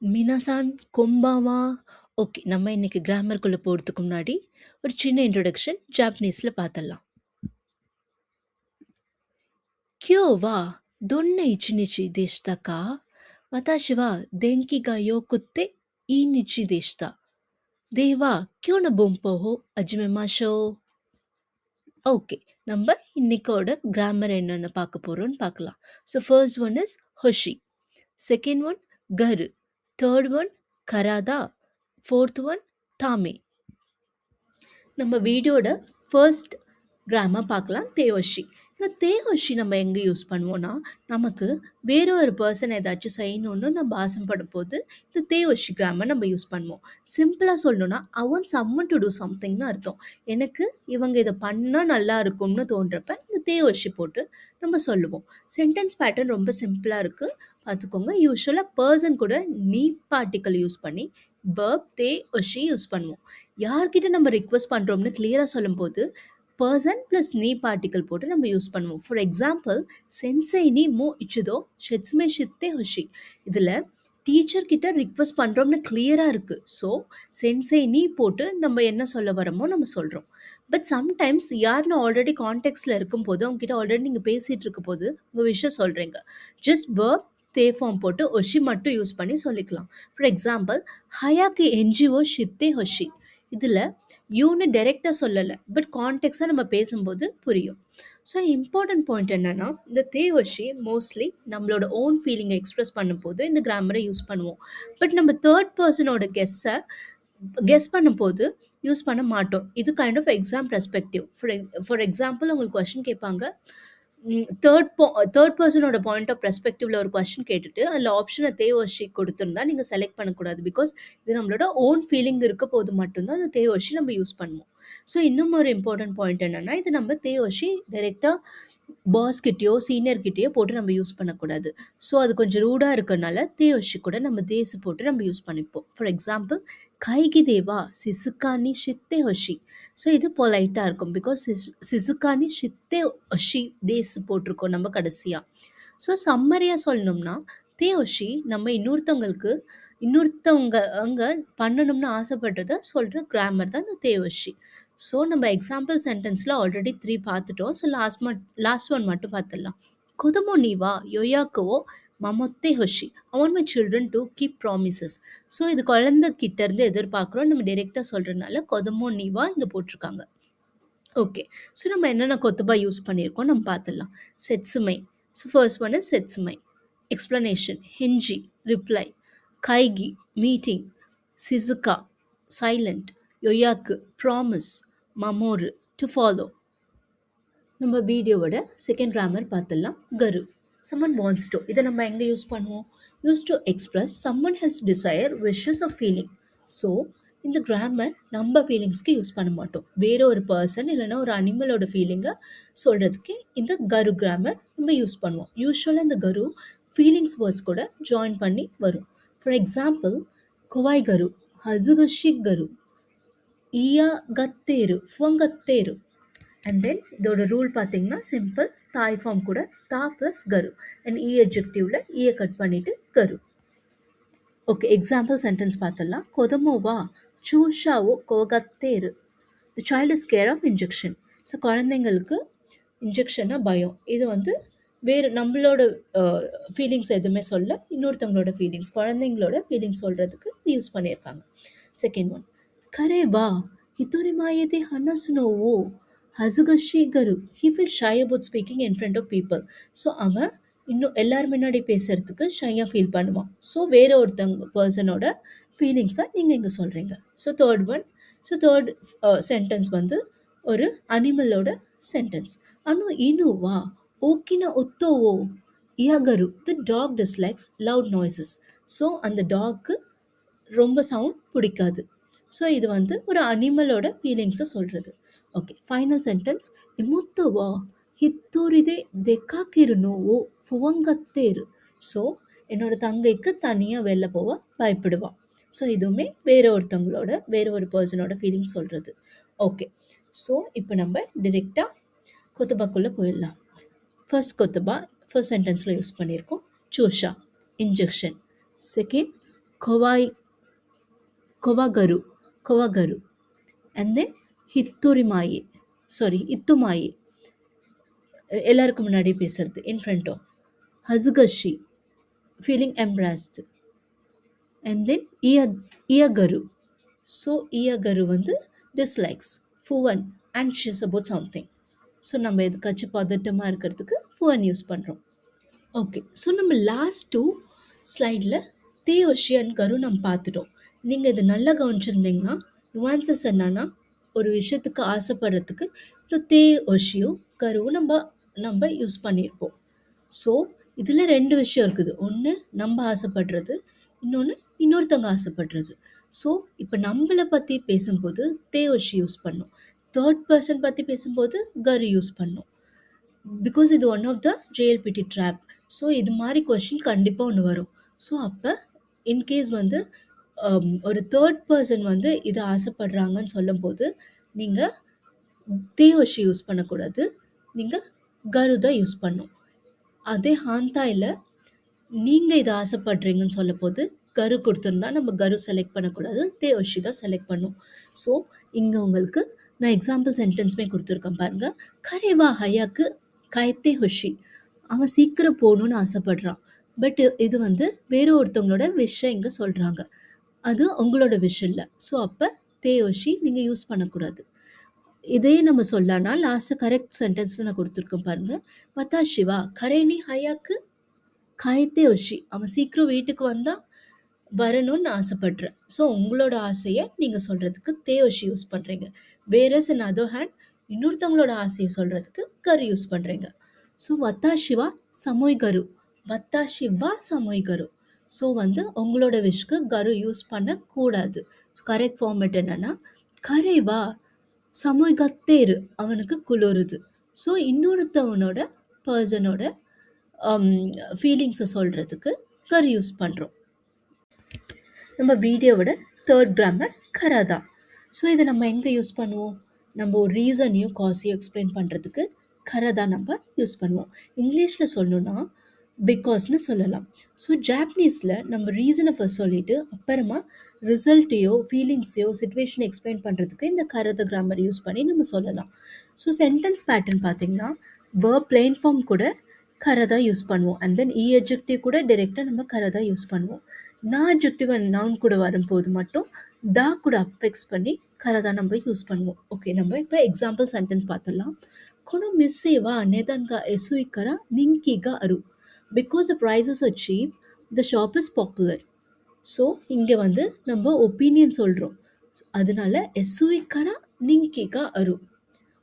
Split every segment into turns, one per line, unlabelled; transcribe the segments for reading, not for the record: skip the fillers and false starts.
மினாசான் கொம்பாவா. Okay, நம்ம இன்னைக்கு கிராமர்க்குள்ள போறதுக்கு முன்னாடி ஒரு சின்ன இன்ட்ரோடக்ஷன் ஜாப்பனீஸ்ல பார்த்தரலாம். கியோ வா தொன்ன இச்சினிச்சி தேஷ்தா கா வதாஷி வா தெங்கி கா யோகுத்தே ஈனிச்சி தேஷ்தா தேவா கியோ ந பொம்போ ஹோ அஜ்மெமாஷோ. ஓகே, நம்ம இன்னைக்கோட கிராமர் என்னன்னு பார்க்க போறோம்னு பார்க்கலாம். ஸோ ஃபர்ஸ்ட் ஒன் இஸ் ஹொஷி, செகண்ட் ஒன் கரு, தேர்ட் ஒன் கராதா, ஃபோர்த் ஒன் தாமே. நம்ம வீடியோட ஃபர்ஸ்ட் கிராமர் பார்க்கலாம், தேவஷி. இந்த தேவஷி நம்ம எங்கே யூஸ் பண்ணுவோம்னா, நமக்கு வேற ஒரு பர்சன் ஏதாச்சும் செய்யணும்னு நம்ம ஆசைப்படும் போது இந்த தேவஷி கிராமர் நம்ம யூஸ் பண்ணுவோம். சிம்பிளாக சொல்லணும்னா I want someone to do சம்திங்னு அர்த்தம். எனக்கு இவங்க இதை பண்ணால் நல்லா இருக்கும்னு தோன்றப்ப இந்த தேவஷி போட்டு நம்ம சொல்லுவோம். சென்டென்ஸ் பேட்டர்ன் ரொம்ப சிம்பிளாக இருக்குது, பார்த்துக்கோங்க. யூஸ்வலாக பர்சன் கூட நீ பார்ட்டிக்கல் யூஸ் பண்ணி verb தே ஒஷி யூஸ் பண்ணுவோம். யார்கிட்ட நம்ம ரிக்வெஸ்ட் பண்ணுறோம்னு கிளியராக சொல்லும்போது பர்சன் ப்ளஸ் நீ பார்ட்டிக்கல் போட்டு நம்ம யூஸ் பண்ணுவோம். ஃபார் எக்ஸாம்பிள், சென்சை நீ மோ இச்சுதோ ஷெட்ஸ்மே ஷித்தே ஹொஷி. இதில் டீச்சர் கிட்ட ரிக்வெஸ்ட் பண்ணுறோம்னு கிளியராக இருக்குது. ஸோ சென்சை நீ போட்டு நம்ம என்ன சொல்ல வரோமோ நம்ம சொல்கிறோம். பட் சம்டைம்ஸ் யாருன்னு ஆல்ரெடி கான்டெக்ட்ஸில் இருக்கும்போது அவங்ககிட்ட ஆல்ரெடி நீங்கள் பேசிகிட்டு இருக்க போது உங்கள் விஷயம் சொல்கிறீங்க, ஜஸ்ட் verb தே ஃபார்ம் போட்டு ஒஷி மட்டும் யூஸ் பண்ணி சொல்லிக்கலாம். ஃபார் எக்ஸாம்பிள், ஹயாக்கு என்ஜிஓ ஷித்தே ஹொஷி. இதில் யூன்னு டைரெக்டாக சொல்லலை, பட் கான்டெக்ட்ஸாக நம்ம பேசும்போது புரியும். ஸோ இம்பார்ட்டன்ட் பாயிண்ட் என்னென்னா, இந்த தே ஹொஷி மோஸ்ட்லி நம்மளோட ஓன் ஃபீலிங்கை எக்ஸ்ப்ரெஸ் பண்ணும்போது இந்த கிராமரை யூஸ் பண்ணுவோம். பட் நம்ம தேர்ட் பர்சனோட கெஸ் பண்ணும்போது யூஸ் பண்ண மாட்டோம். இது kind of exam perspective. For example, உங்களுக்கு கொஷின் கேட்பாங்க, தேர்ட் பர்சனோட பாயிண்ட் ஆஃப் பெர்ஸ்பெக்டிவ்ல ஒரு கொஸ்டின் கேட்டுட்டு அதில் ஆப்ஷனை தேவர்ஷி கொடுத்துருந்தா நீங்கள் செலக்ட் பண்ணக்கூடாது. பிகாஸ் இது நம்மளோட ஓன் ஃபீலிங் இருக்க போது மட்டும்தான் அந்த தேவர்ஷி நம்ம யூஸ் பண்ணுவோம். ஸோ இன்னும் ஒரு இம்பார்ட்டன்ட் பாயிண்ட் என்னென்னா, இது நம்ம தேவர்ஷி டைரெக்டாக பாஸ்கிட்டயோ சீனியர்கிட்டயோ போட்டு நம்ம யூஸ் பண்ணக்கூடாது. ஸோ அது கொஞ்சம் ரூடாக இருக்கனால தேவர்ஷி கூட நம்ம தேசு போட்டு நம்ம யூஸ் பண்ணிப்போம். ஃபார் எக்ஸாம்பிள், கைகி தேவா சிசுகானி ஷித்தே ஹொஷி. ஸோ இது பொலைட்டாக இருக்கும். பிகாஸ் சிசுகானி ஷித்தே ஒஷி தேசு போட்டிருக்கோம் நம்ம கடைசியாக. ஸோ சம்மரியாக சொல்லணும்னா, தேவஷி நம்ம இன்னொருத்தவங்க அங்கே பண்ணணும்னு ஆசைப்படுறத சொல்கிற கிராமர் தான் இந்த தேவஷி. ஸோ நம்ம எக்ஸாம்பிள் சென்டென்ஸில் ஆல்ரெடி 3 பார்த்துட்டோம். ஸோ லாஸ்ட் ஒன் மட்டும் பார்த்துடலாம். கொதமோ நீவா யோயாக்குவோ மமொத்தே ஹொஷி, I want my children to keep promises. So இது குழந்தைகிட்ட இருந்து எதிர்பார்க்குறோம், நம்ம டைரெக்டாக சொல்கிறதுனால கொதமோ நீவா இங்கே போட்டிருக்காங்க. ஓகே, ஸோ நம்ம என்னென்ன கொத்துபா யூஸ் பண்ணியிருக்கோம் நம்ம பார்த்துடலாம். செட்சுமை. ஸோ ஃபர்ஸ்ட் ஒன் இஸ் செட்சுமை. எக்ஸ்ப்ளனேஷன், ஹெஞ்சி ரிப்ளை, கைகி மீட்டிங், சிசுகா சைலண்ட், யோயாக்கு ப்ராமிஸ், மமோரு டு ஃபாலோ. நம்ம வீடியோவோட செகண்ட் கிராமர் பார்த்துடலாம். கரு, someone wants to. இதை நம்ம எங்கே யூஸ் பண்ணுவோம்? Use to express someone else desire, wishes or feeling. So இந்த கிராமர் நம்ம ஃபீலிங்ஸ்க்கு யூஸ் பண்ண மாட்டோம். வேற ஒரு பர்சன் இல்லைன்னா ஒரு அனிமலோட ஃபீலிங்கை சொல்கிறதுக்கு இந்த கரு கிராமர் நம்ம யூஸ் பண்ணுவோம். யூஸ்வலாக இந்த கரு ஃபீலிங்ஸ் வேர்ட்ஸ் கூட ஜாயின் பண்ணி வரும். ஃபார் எக்ஸாம்பிள், குவாய் கரு, ஹசுகஷி கரு, ஈயா கத்தேரு, ஃபுவங்கத்தேரு. அண்ட் தென் இதோட ரூல் பார்த்தீங்கன்னா சிம்பிள், தாய் ஃபார்ம் கூட தா ப்ளஸ் கரு அண்ட் இ அட்ஜெக்டிவ்ல ஈயை கட் பண்ணிட்டு கரு. ஓகே, எக்ஸாம்பிள் சென்டென்ஸ் பார்த்துடலாம். கொதமோவா சூஷாவோ கோகத்தேரு, the child is care of injection. So குழந்தைங்களுக்கு இன்ஜெக்ஷன்னா பயம். இது வந்து வேறு நம்மளோட ஃபீலிங்ஸ் எதுவுமே சொல்ல, இன்னொருத்தவங்களோட ஃபீலிங்ஸ், குழந்தைங்களோட ஃபீலிங்ஸ் சொல்கிறதுக்கு யூஸ் பண்ணியிருக்காங்க. செகண்ட் ஒன், கரே வா ஹித்தோரிமாயதே ஹனசுனோவோ ஹசுகஷி கரு, he feel shy about speaking in front of people. So அவன் இன்னும் எல்லாரும் முன்னாடி பேசுகிறதுக்கு ஷையாக ஃபீல் பண்ணுவான். ஸோ வேற ஒருத்தவங்க பர்சனோட ஃபீலிங்ஸை நீங்கள் இங்கே சொல்கிறீங்க. ஸோ தேர்ட் சென்டென்ஸ் வந்து ஒரு அனிமலோட சென்டென்ஸ். அனு இனுவா ஓக்கின ஒத்தோவோ இயகரு, the dog dislikes loud noises. So அந்த டாக்கு ரொம்ப சவுண்ட் பிடிக்காது. ஸோ இது வந்து ஒரு அனிமலோட ஃபீலிங்ஸை சொல்கிறது. ஓகே, ஃபைனல் சென்டென்ஸ், இமுத்துவா ஹித்தோரிதே தெக்காக்கிருனோவோ ஃபுவங்கத்தேரு. ஸோ என்னோட தங்கைக்கு தனியாக வெளில போவ பயப்படுவா. ஸோ இதுவுமே வேற ஒரு பர்சனோட ஃபீலிங்ஸ் சொல்கிறது. ஓகே, ஸோ இப்போ நம்ம டிரெக்டாக கொத்துபாக்குள்ளே போயிடலாம். ஃபர்ஸ்ட் கொத்துபா ஃபர்ஸ்ட் சென்டென்ஸில் யூஸ் பண்ணியிருக்கோம். சூஷா இன்ஜெக்ஷன். செகண்ட் கொவாய் கொவகரு கொவகரு அண்ட் தென் ஹித்துரிமாயி இத்துமாயி எல்லாருக்கும் முன்னாடி பேசுறது இன் ஃப்ரண்ட் ஆஃப் ஹசுகஷி ஃபீலிங் எம்ப்ராஸ்டு அண்ட் தென் இயகரு. ஸோ இயகரு வந்து டிஸ்லைக்ஸ் ஃபுவன் ஆன்ஷியஸ் அபவுட் சம்திங். ஸோ நம்ம எதுக்காச்சும் பதட்டமாக இருக்கிறதுக்கு ஃபுவன் யூஸ் பண்ணுறோம். ஓகே, ஸோ நம்ம லாஸ்ட் 2 ஸ்லைடில் தேயோஷி அண்ட் கரு நம்ம பார்த்துட்டோம். நீங்கள் இது நல்லா கவனிச்சிருந்தீங்கன்னா நுவான்சஸ் என்னன்னா ஒரு விஷயத்துக்கு ஆசைப்படுறதுக்கு இந்த தேயோஷியும் கருவும் நம்ம யூஸ் பண்ணியிருப்போம். ஸோ இதில் 2 விஷயம் இருக்குது. ஒன்று நம்ம ஆசைப்படுறது, இன்னொன்று இன்னொருத்தவங்க ஆசைப்படுறது. ஸோ இப்போ நம்மளை பற்றி பேசும்போது தேயோஷி யூஸ் பண்ணோம், தேர்ட் பர்சன் பற்றி பேசும்போது கரு யூஸ் பண்ணோம். பிகாஸ் இது one of the JLPT trap. So இது மாதிரி கொஷின் கண்டிப்பாக ஒன்று வரும். ஸோ அப்போ இன்கேஸ் வந்து ஒரு தேர்ட் பர்சன் வந்து இதை ஆசைப்படுறாங்கன்னு சொல்லும்போது நீங்கள் தேயோஷி யூஸ் பண்ணக்கூடாது, நீங்கள் கரு தான் யூஸ் பண்ணும். அதே ஹாந்தாயில் நீங்கள் இதை ஆசைப்படுறீங்கன்னு சொல்லும்போது கரு கொடுத்துருந்தா நம்ம கரு செலக்ட் பண்ணக்கூடாது, தேயோஷி தான் செலக்ட் பண்ணும். ஸோ இங்கே உங்களுக்கு நான் எக்ஸாம்பிள் சென்டென்ஸுமே கொடுத்துருக்கேன் பாருங்கள். கரேவா ஹயாக்கு கைத்தே ஹொஷி, அவன் சீக்கிரம் போகணுன்னு ஆசைப்படுறான். பட் இது வந்து வேறு ஒருத்தவங்களோட விஷயம் இங்கே சொல்கிறாங்க, அது உங்களோட விஷயம் இல்லை. ஸோ அப்போ தேயோஷி நீங்கள் யூஸ் பண்ணக்கூடாது. இதே நம்ம சொல்லனா லாஸ்ட்டு கரெக்ட் சென்டென்ஸில் நான் கொடுத்துருக்கேன் பாருங்கள். மத்தா சிவா கரேனி ஹயாக்கு காயத்தே யோஷி, அவன் சீக்கிரம் வீட்டுக்கு வந்தால் வரணும்னு ஆசைப்படுறேன். ஸோ உங்களோட ஆசையை நீங்கள் சொல்கிறதுக்கு தேயோஷி யூஸ் பண்ணுறீங்க. வேறஸ் இன் அதர் ஹேண்ட் இன்னொருத்தவங்களோட ஆசையை சொல்கிறதுக்கு கரு யூஸ் பண்ணுறீங்க. ஸோ வத்தா சிவா சமோய் கரு, வத்தா சிவா சமோய் கரு. ஸோ வந்து உங்களோட விஷக்கு கரு யூஸ் பண்ணக்கூடாது. கரெக்ட் ஃபார்மேட் என்னென்னா கரேவா சமோய் கத்தேரு, அவனுக்கு குளிருது. ஸோ இன்னொருத்தவனோட பர்சனோட ஃபீலிங்ஸை சொல்கிறதுக்கு கரு யூஸ் பண்ணுறோம். நம்ம வீடியோவோட தேர்ட் கிராமர் கரதா. ஸோ இதை நம்ம எங்கே யூஸ் பண்ணுவோம்? நம்ம ஒரு ரீசனையும் காஸையும் எக்ஸ்பிளைன் பண்ணுறதுக்கு கரதா நம்ம யூஸ் பண்ணுவோம். இங்கிலீஷில் சொல்லணுன்னா பிகாஸ்னு சொல்லலாம். ஸோ ஜாப்பனீஸில் நம்ம ரீசனை ஃபர்ஸ்ட் சொல்லிவிட்டு அப்புறமா ரிசல்ட்டையோ ஃபீலிங்ஸையோ சுச்சுவேஷனை எக்ஸ்பிளைன் பண்ணுறதுக்கு இந்த கரத கிராமர் யூஸ் பண்ணி நம்ம சொல்லலாம். ஸோ சென்டென்ஸ் பேட்டர்ன் பார்த்திங்கன்னா வேர்ப் பிளெயின் ஃபார்ம் கூட கரதா யூஸ் பண்ணுவோம். அண்ட் தென் அட்ஜெக்டிவ் கூட டைரெக்டாக நம்ம கரதா யூஸ் பண்ணுவோம். அட்ஜெக்டிவ் அண்ட் நவுன் கூட வரும்போது மட்டும் தா கூட அஃபெக்ஸ் பண்ணி கரதா நம்ம யூஸ் பண்ணுவோம். ஓகே, நம்ம இப்போ எக்ஸாம்பிள் சென்டென்ஸ் பார்த்துடலாம். கொனோ மிஸ்ஸேவா நெதன்கா எசுயிக்கரா நிங்கிகா அரு, because the prices are cheap the shop is popular. So இங்கே வந்து நம்ம ஒப்பீனியன் சொல்கிறோம், அதனால எசுயிக்கரா நிங்கிகா அரு.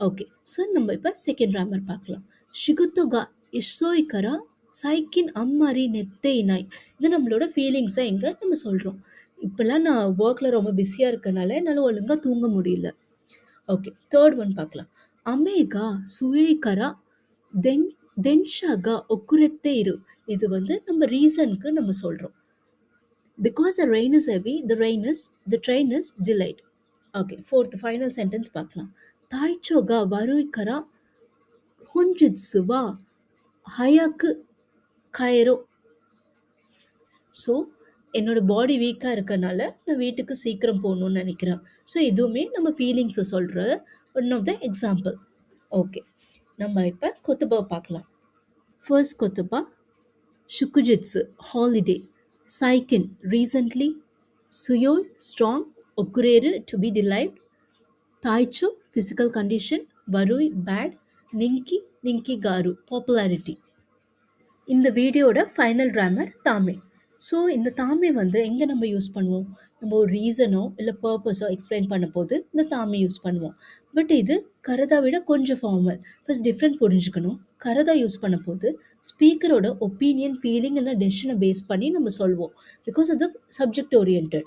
ஓகே, ஸோ நம்ம இப்போ செகண்ட் கிராமர் பார்க்கலாம். ஷிகுத்தோகா இஷோய்கரா சைக்கின் அம்மாரி நெத்தே நாய். இது நம்மளோட ஃபீலிங்ஸை எங்கே நம்ம சொல்கிறோம். இப்போல்லாம் நான் ஒர்க்கில் ரொம்ப பிஸியாக இருக்கனால என்னால் ஒழுங்காக தூங்க முடியல. ஓகே, தேர்ட் ஒன் பார்க்கலாம். அமேகா சுயேகரா தென்ஷாகா ஒக்குரெத்தே இரு. இது வந்து நம்ம ரீசனுக்கு நம்ம சொல்கிறோம். Because the rain is heavy, the train is delight. Okay, fourth final sentence பார்க்கலாம். தாய்ச்சோகா வருய்கரா ஹுஞ்சிட்சுவா ஹயாக்கு கயரோ. ஸோ என்னோடய பாடி வீக்காக இருக்கனால நான் வீட்டுக்கு சீக்கிரம் போகணுன்னு நினைக்கிறேன். ஸோ இதுவுமே நம்ம ஃபீலிங்ஸை சொல்கிற one of the example. Okay, நம்ம இப்போ கொத்துபா பார்க்கலாம். ஃபர்ஸ்ட் கொத்துபா ஷுக்குஜிட்ஸு ஹாலிடே, சைக்கின் ரீசன்ட்லி, சுயோய் ஸ்ட்ராங், ஒக்குரேரு டு பி டிலைட், தாய்ச்சோ ஃபிசிக்கல் கண்டிஷன், வருய் பேட், நிங்கி காரு பாப்புலாரிட்டி. இந்த வீடியோட ஃபைனல் கிராமர் தாமே. ஸோ இந்த தாமே வந்து எங்கே நம்ம யூஸ் பண்ணுவோம்? நம்ம ஒரு ரீசனோ இல்லை பர்பஸோ எக்ஸ்பிளைன் பண்ண போது இந்த தாமே யூஸ் பண்ணுவோம். பட் இது கரதா விட கொஞ்சம் ஃபார்மல். ஃபர்ஸ்ட் டிஃப்ரெண்ட் புரிஞ்சுக்கணும். கரதா யூஸ் பண்ண போது ஸ்பீக்கரோட ஒப்பீனியன், ஃபீலிங் இல்லை டெசிஷனை பேஸ் பண்ணி நம்ம சொல்வோம், பிகாஸ் அது சப்ஜெக்ட் ஓரியன்ட்.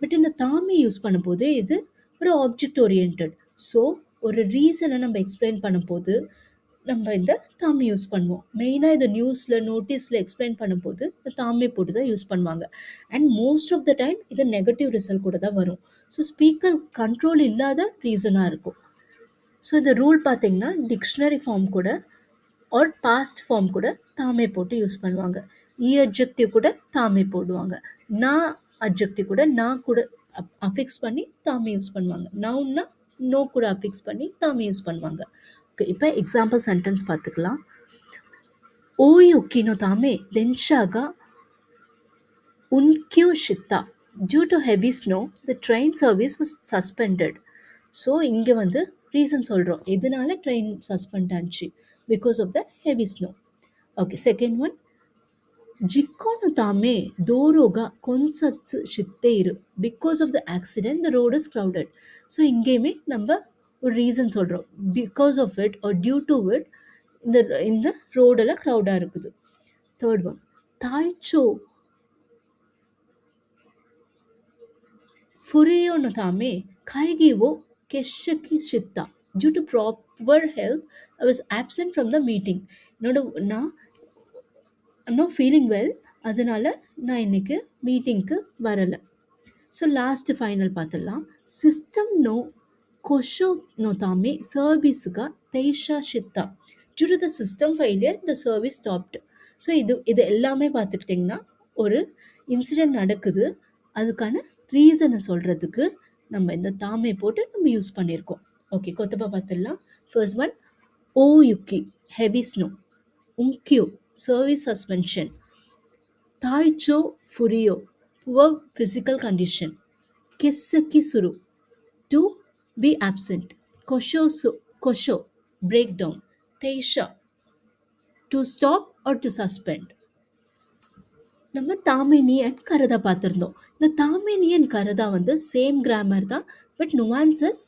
பட் இந்த தாமே யூஸ் பண்ண போது இது ஒரு ஆப்ஜெக்ட் ஓரியன்ட். ஸோ ஒரு ரீசனை நம்ம எக்ஸ்பிளைன் பண்ண போது நம்ம இந்த தாமே யூஸ் பண்ணுவோம். மெயினாக இது நியூஸில், நோட்டீஸில் எக்ஸ்பிளைன் பண்ணும்போது இந்த தாமே போட்டு தான் யூஸ் பண்ணுவாங்க. And most of the time இது நெகட்டிவ் ரிசல்ட் கூட தான் வரும். ஸோ ஸ்பீக்கர் கண்ட்ரோல் இல்லாத ரீசனாக இருக்கும். ஸோ இந்த ரூல் பார்த்திங்கன்னா டிக்ஷனரி ஃபார்ம் கூட ஆர் பாஸ்ட் ஃபார்ம் கூட தாமே போட்டு யூஸ் பண்ணுவாங்க. அட்ஜெக்டிவ் கூட தாமே போடுவாங்க. நான் அட்ஜெக்டிவ் கூட நான் கூட அஃபிக்ஸ் பண்ணி தாமே யூஸ் பண்ணுவாங்க. நவுன்னா நோ கூட அஃபிக்ஸ் பண்ணி தாமே யூஸ் பண்ணுவாங்க. ஓகே, இப்போ எக்ஸாம்பிள் சென்டென்ஸ் பார்த்துக்கலாம். ஓயுக்கினோ தாமே தென்ஷாகா உன்கியூஷித்தா due to heavy snow the train service was suspended. So இங்கே வந்து ரீசன் சொல்கிறோம் எதனால ட்ரெயின் சஸ்பெண்ட் ஆச்சு, because of the heavy snow. Okay, second one, ஜிக்கோனு தாமே தோரோகா கொன்சட்ஸு ஷித்தேரு because of the accident the road is crowded. So இங்கேயுமே நம்ம ஒரு ரீசன் சொல்கிறோம், because of it are due to it இந்த இந்த ரோடெல்லாம் க்ரௌடாக இருக்குது. தேர்ட் ஒன், தாய்ச்சோ ஃபுரியோ நோ தாமே கைகிவோ கெஷக்கி ஷித்தா due to proper health I was absent from the meeting. நான் ஐம் நாட் ஃபீலிங் வெல், அதனால நான் இன்னைக்கு மீட்டிங்க்கு வரலை. ஸோ லாஸ்ட்டு ஃபைனல் பார்த்துடலாம். சிஸ்டம் நோ கொஷோ நோ தாமே சர்வீஸுக்கா தெய்ஷா ஷித்தா due to the system failure the service stopped. So இது எல்லாமே பார்த்துக்கிட்டிங்கன்னா ஒரு இன்சிடெண்ட் நடக்குது, அதுக்கான ரீசனை சொல்கிறதுக்கு நம்ம இந்த தாமே போட்டு நம்ம யூஸ் பண்ணியிருக்கோம். ஓகே, கொத்தப்பா பார்த்துடலாம். ஃபர்ஸ்ட் ஒன், ஓ யுக்கி ஹெவி ஸ்னோ, உங்கியூ service suspension, Taicho Furio poor physical condition, Kissaki Suru to be absent, Kosho breakdown, Teisha to stop or to suspend. நம்ம தாமினி அண்ட் கரதா பார்த்துருந்தோம். இந்த தாமினி அண்ட் கரதா வந்து சேம் கிராமர் தான், பட் நுவான்சஸ்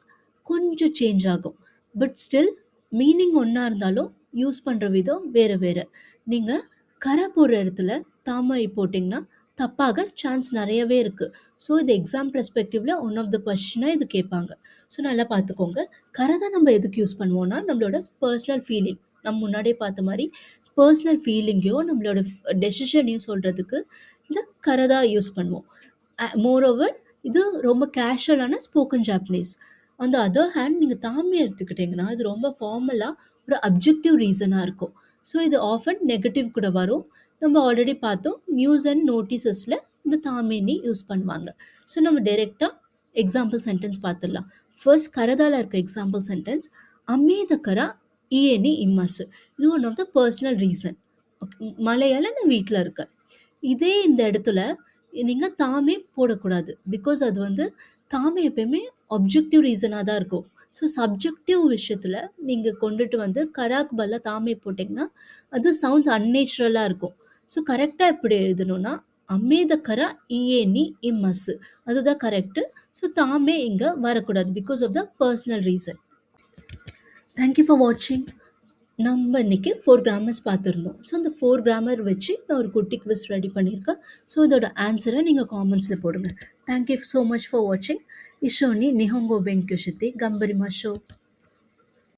கொஞ்சம் சேஞ்ச் ஆகும். பட் ஸ்டில் மீனிங் ஒன்றா இருந்தாலும் யூஸ் பண்ணுற விதம் வேறு வேறு. நீங்கள் கரை போடுற இடத்துல தாமை போட்டிங்கன்னா தப்பாக சான்ஸ் நிறையவே இருக்குது. ஸோ இது எக்ஸாம் பெர்ஸ்பெக்டிவில் ஒன் ஆஃப் த கொஸ்டினாக இது கேட்பாங்க. ஸோ நல்லா பார்த்துக்கோங்க. கரதா நம்ம எதுக்கு யூஸ் பண்ணுவோம்னா நம்மளோட பர்சனல் ஃபீலிங், நம்ம முன்னாடியே பார்த்த மாதிரி பர்சனல் ஃபீலிங்கையோ நம்மளோட டெசிஷனையும் சொல்கிறதுக்கு இந்த கரதா யூஸ் பண்ணுவோம். மோரோவர் இது ரொம்ப கேஷுவலான spoken Japanese. On the other hand நீங்கள் தாமே எடுத்துக்கிட்டிங்கன்னா இது ரொம்ப ஃபார்மலாக ஒரு அப்ஜெக்டிவ் ரீசனாக இருக்கும். ஸோ இது ஆஃபன் நெகட்டிவ் கூட வரும். நம்ம ஆல்ரெடி பார்த்தோம் நியூஸ் அண்ட் நோட்டீஸஸில் இந்த தாமேனி யூஸ் பண்ணுவாங்க. ஸோ நம்ம டைரெக்டாக எக்ஸாம்பிள் சென்டென்ஸ் பார்த்துடலாம். ஃபர்ஸ்ட் கரதால இருக்க எக்ஸாம்பிள் சென்டென்ஸ், அமேதக்கரா இஎனி இம்மஸ். இது one of the personal reason. மழையால் நான் வீட்டில் இருக்கேன். இதே இந்த இடத்துல நீங்கள் தாமே போடக்கூடாது, பிகாஸ் அது வந்து தாமே எப்பயுமே அப்ஜெக்டிவ் ரீசனாக தான் இருக்கும். ஸோ சப்ஜெக்டிவ் விஷயத்தில் நீங்கள் கொண்டுட்டு வந்து கராக்கு பதிலாக தாமே போட்டிங்கன்னா அது சவுண்ட்ஸ் அன்நேச்சுரலாக இருக்கும். ஸோ கரெக்டாக எப்படி எழுதணும்னா அமேதக்கரா இஏனி இம்மஸ், அதுதான் கரெக்டு. ஸோ தாமே இங்கே வரக்கூடாது because of the personal reason. Thank you for வாட்சிங். நம்ம இன்னைக்கு 4 கிராமர்ஸ் பார்த்துருந்தோம். ஸோ இந்த 4 கிராமர் வச்சு நான் ஒரு குட்டி குவிஸ் ரெடி பண்ணியிருக்கேன். ஸோ இதோட ஆன்சரை நீங்கள் காமெண்ட்ஸில் போடுங்க. தேங்க்யூ ஸோ மச் ஃபார் வாட்சிங். இஷோனி நிஹோங்கோ பெங்க்யூ ஷித்தி கம்பரிமா ஷோ.